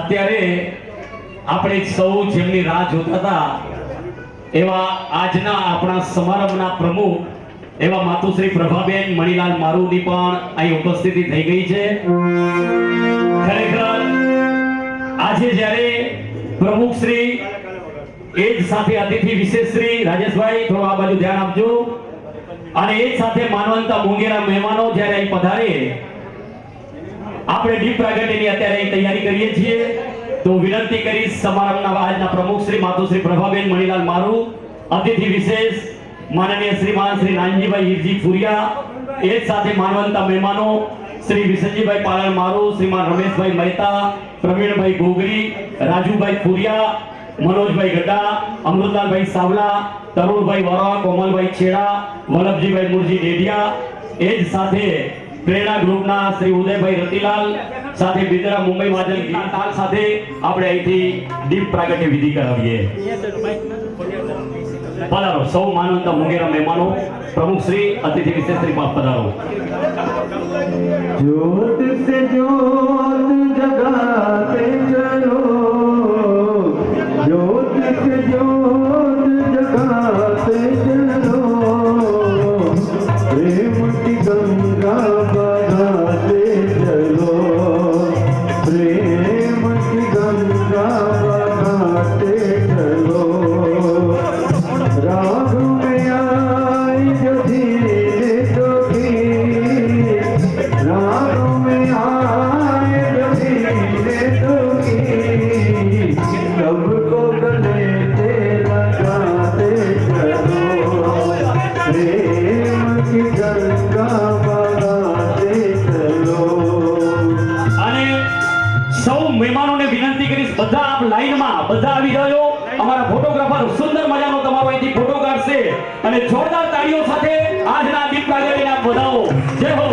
અત્યારે આપણે સૌ જેમની રાહ જોતા હતા એવા આજના આપણા સમારંભના પ્રમુખ એવા માતુશ્રી પ્રભાબેન મણીલાલ મારુની પણ અહીં ઉપસ્થિતિ થઈ ગઈ છે. ખરેખર આજે જ્યારે પ્રમુખ શ્રી એ જ સાથે અતિથિ વિશેષ શ્રી રાજેશભાઈ થોડું આ બાજુ ધ્યાન આપજો, અને એ જ સાથે માનવંતા મોંઘેરા મહેમાનો જ્યારે અહીં પધારે આપણે દીપ પ્રાગટ્યની અત્યારે અહીં તૈયારી કરીએ છીએ. તો વિનંતી કરીશ સમારંભના આજના પ્રમુખ શ્રી માતુશ્રી પ્રભાબેન મણીલાલ મારુ, અતિથિ વિશેષ માનનીય શ્રીમાન શ્રી નાનજીભાઈ હીરજી ફુરિયા, એ જ સાથે માનવંતા મહેમાનો શ્રી વિસનજીભાઈ પાલણ મારુ, શ્રીમાન રમેશભાઈ મહેતા, પ્રવીણભાઈ ગોગરી, રાજુભાઈ ફુરિયા, મનોજભાઈ ગડા, અમૃતલાલભાઈ સાવલા, તરુણભાઈ વરા, કોમલભાઈ છેડા, વલ્લભજીભાઈ મુરજી ડેડિયા, એ જ સાથે પ્રેરણા ગ્રુપના શ્રી ઉદયભાઈ રતિલાલ સાથે બિદરા મુંબઈ વાદળ તાલ સાથે આપણે અહીંથી દીપ પ્રાગટ્ય વિધિ કરાવીએ. પધારો સૌ માનવંતા મોંઘેરા મહેમાનો, પ્રમુખ શ્રી અતિથિ વિશેષ શ્રી બાપ પધારો. ज्योत से ज्योत जगाते चलो, ज्योत से ज्योत जगाते चलो, प्रेम की गंगा बहाते चलो, प्रेम की गंगा बहाते चलो. राग में आई जो धीरे तो रागों में आए धीरे दुखी, सबको गले से लगाते चलो, प्रेम की गंगा बहाते चलो. અને સૌ મહેમાનોને વિનંતી કરીશ, બધા આપ લાઈનમાં બધા આવી જાઓ. અમારા ફોટોગ્રાફર સુંદર મજાનો તમારો અહીંથી ફોટો કાઢશે અને જોરદાર તાળીઓ સાથે આજના દીપ પ્રાગટ્યને આપ વધાવો. જય હો.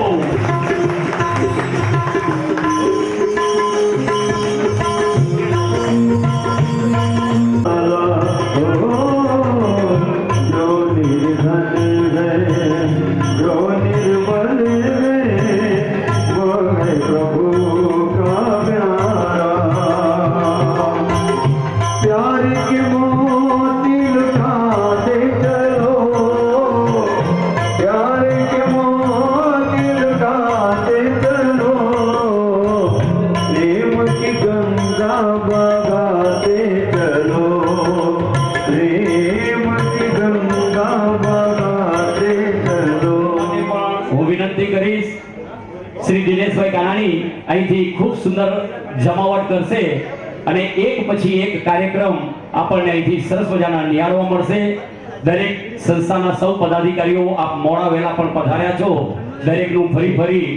શ્રી દિનેશભાઈ કાનાણી અહીંથી ખૂબ સુંદર જમાવટ કરશે અને એક પછી એક કાર્યક્રમ આપણને અહીંથી સરસ મજાના નિહાળવા મળશે. દરેક સંસ્થાના સૌ પદાધિકારીઓ આપ મોડા વહેલા પણ પધાર્યા છો. દરેકનું ફરી ફરી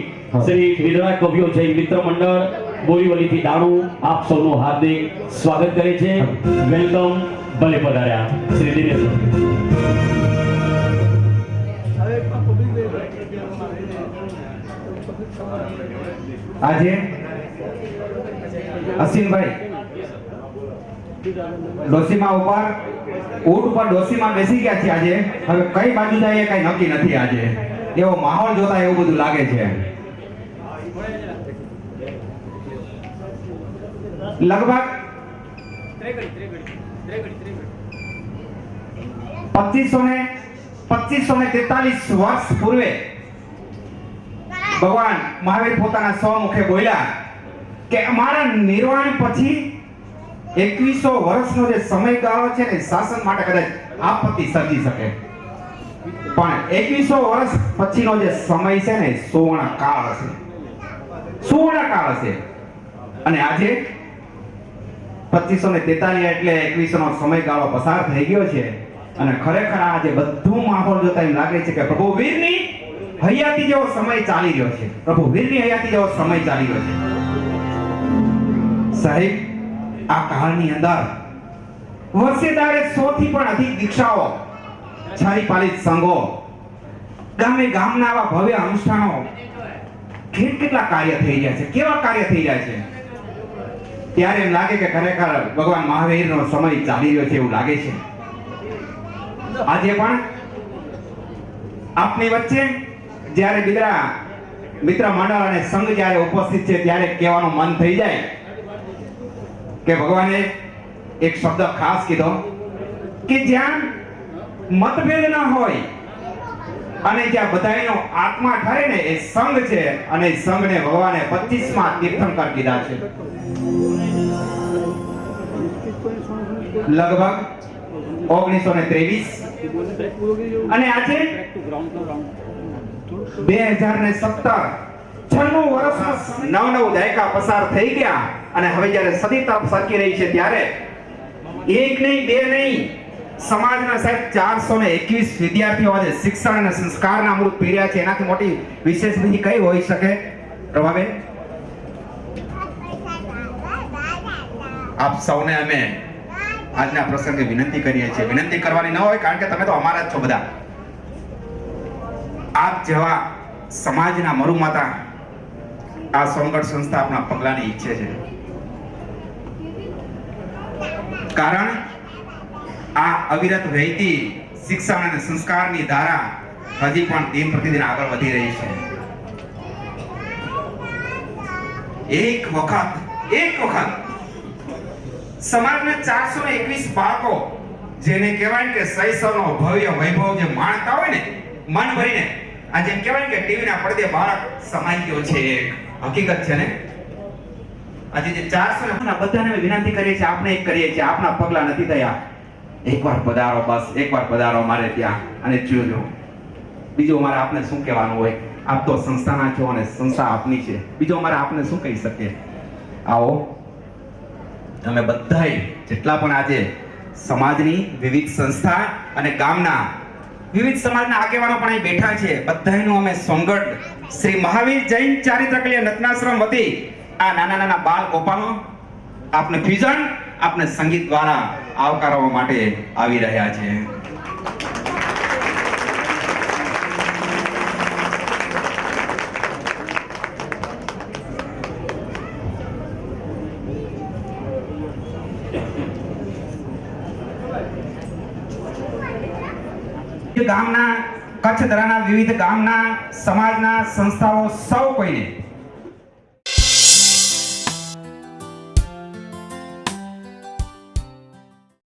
શ્રી વિદરા કવિઓ જૈન મિત્ર મંડળ બોરીવલીથી દાણુ આપ સૌનું હાર્દિક સ્વાગત કરે છે. વેલકમ, ભલે પધાર્યા શ્રી દિનેશભાઈ. આજે અસીમભાઈ ડોસીમા ઉપર ઊંટ ઉપર ડોસીમા બેસી ગયા છે. આજે હવે કઈ બાજુ જાય એ કઈ નક્કી નથી. આજે એવો માહોલ જોતા એવું બધું લાગે છે. લગભગ 2543 વર્ષ પૂર્વે ભગવાન મહાવીર પોતાના સ્વમુખે બોલ્યા કે અમારા નિર્વાણ પછી 2100 વર્ષનો જે સમયગાળો છે ને શાસન માટે કદાચ આપત્તિ સર્જી શકે, પણ 2100 વર્ષ પછીનો જે સમય છે ને સુવર્ણ કાળ છે. સુવર્ણ કાળ છે. અને આજે 2543 એટલે 2100 નો સમયગાળો પસાર થઈ ગયો છે. અને ખરેખર આજે બધું માહોલ જોતા એમ લાગે છે કે પ્રભુ વીરની હયાતી જેવો સમય ચાલી રહ્યો છે. પ્રભુ વીરની હયાતી જેવો સમય ચાલી રહ્યો છે. સાહેબ, આ કાળની અંદર વર્ષે દાડે 100 થી પણ અધિક દીક્ષાઓ, છારી પાલિત સંઘો, ગામે ગામના આવા ભવ્ય અનુષ્ઠાનો કેટલા કાર્ય થઈ રહ્યા છે, કેવા કાર્ય થઈ રહ્યા છે. ત્યારે એમ લાગે કે ખરેખર ભગવાન મહાવીરનો સમય ચાલી રહ્યો છે એવું લાગે છે. આજે પણ આપની વચ્ચે જ્યારે બિદરા મિત્ર મંડળ અને સંઘ જ્યારે ઉપસ્થિત છે ત્યારે કહેવાનું મન થઈ જાય કે ભગવાને એક શબ્દ ખાસ કીધો કે જ્યાં મતભેદ ન હોય અને જ્યાં બધાયનો આત્મા ઠરે ને એ સંઘ છે, અને એ સંઘને ભગવાને 25માં તીર્થંકર કીધા છે. લગભગ 1923 અને આજે 2017 96 વર્ષ 9 દાયકા પસાર થઈ ગયા, અને હવે જ્યારે સદી તરફ સરકી રહી છે ત્યારે એક નહીં બે નહીં સમાજના સાહેબ 421 વિદ્યાર્થીઓ આજે શિક્ષણ અને સંસ્કારના અમૃત પીર્યા છે. એનાથી મોટી વિશેષ વિધિ કઈ હોઈ શકે પ્રભાબેન? આપ સૌને અમે આજના પ્રસંગે વિનંતી કરીએ છીએ. વિનંતી કરવાની ન હોય, કારણ કે તમે તો અમારા જ છો બધા. આપ જેવા સમાજના મરુમાતા આ સોનગઢ સંસ્થા આપના પગલાની ઈચ્છે છે, કારણ આ અવિરત વહેતી શિક્ષણ અને સંસ્કારની ધારા હજી પણ દિન પ્રતિદિન આગળ વધી રહી છે. એક વખત સમાજના 421 બાળકો, જેને કહેવાય કે શૈશવનો ભવ્ય વૈભવ જે માણતા હોય ને મન ભરીને, આ જેમ કહેવાય કે ટીવીના પડદે બાળક સમાઈ ગયો છે, એક હકીકત છે ને. આજે જે 400 બધાને વિનંતી કરીએ છીએ, આપણે એક કરીએ છીએ, આપના પગલા નથી થયા, એકવાર પધારો, બસ એકવાર પધારો મારે ત્યાં અને જોજો. બીજું અમારે આપને શું કહેવાનું હોય? આપ તો સંસ્થાના છો અને સંસ્થા આપની છે. બીજું અમારે આપને શું કહી શકીએ? આવો અમે બધાય જેટલા પણ આજે સમાજની વિવિધ સંસ્થા અને ગામના વિવિધ સમાજના આગેવાનો પણ અહીં બેઠા છે, બધાયનું અમે સોનગઢ શ્રી મહાવીર જૈન ચારિત્ર કલ્યાણ રત્નાશ્રમ વતી આ નાના નાના બાળ ગોપાલો આપને ફ્યુઝન, આપને સંગીત દ્વારા આવકારવા માટે આવી રહ્યા છે. ગામના કચ્છ દરાના વિવિધ ગામના સમાજના સંસ્થાઓ સૌ કોઈને